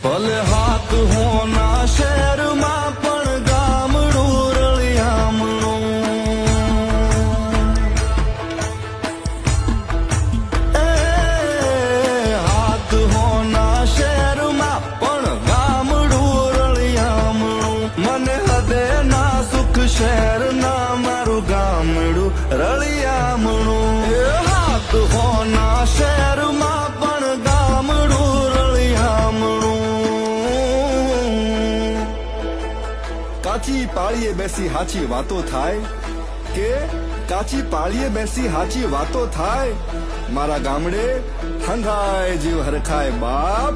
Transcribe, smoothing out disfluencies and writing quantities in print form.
ભલે હાથ હોના શહેરમાં પણ ગામડું રળિયામણું. હાથ હોના શહેરમાં પણ ગામડું રળિયામણું. મને હદે ના સુખ શહેરના મારું ગામડું રળિયામણું. હાથ હોના શહેરમાં પણ ગામડું રળિયામણું. કાચી પાળીએ બેસી હાચી વાતો થાય કે કાચી પાળીએ બેસી હાચી વાતો થાય. મારા ગામડે હંગાય જીવ હરખાય બાપ.